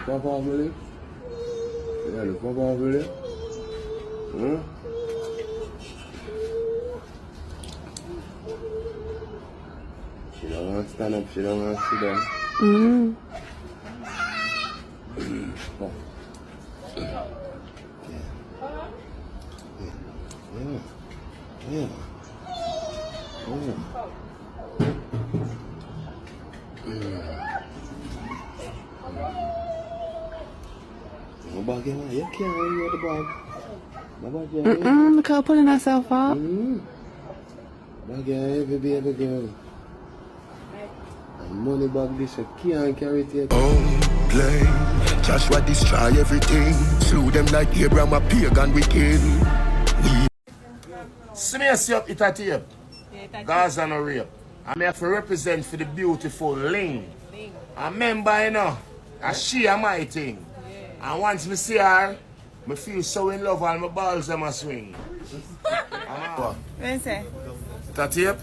pop off my lip. Yeah, the pop off my lip. Huh? She don't want to stand up, she don't want to sit down. Oh. Yeah. You can't wear the bag. Look how pulling herself up. Bag heavy, baby girl. And money bag this, you can't carry it yet. Play. Joshua destroy everything. Slew them like Abraham, a pagan wicked. See me up it at tape. Gaza no rape. I'm here to represent for the beautiful Ling. I remember, you know, she a my thing. And once me see her, I feel so in love and my balls them a swing. What you say? It a tape?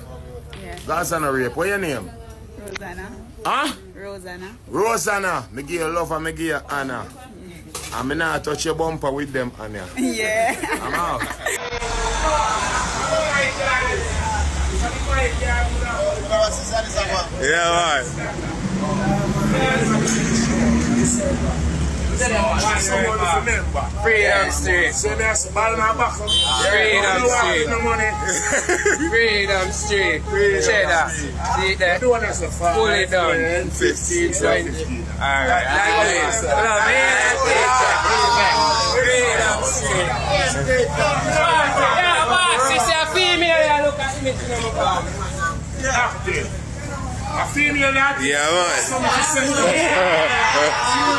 Yeah. Gaza no rape. What your name? Rosanna. Huh? Rosanna. Rosanna. Me give you love and me give you honor. And me not touch your bumper with them, Anya. Yeah. I'm out. Yeah, man. Freedom Street. Freedom Street. Freedom Street. Cheddar. See that? Pull it down. 15, 20. Alright. Freedom Street. Yeah, boss. This is a female. Look at me. A female that? Yeah, man.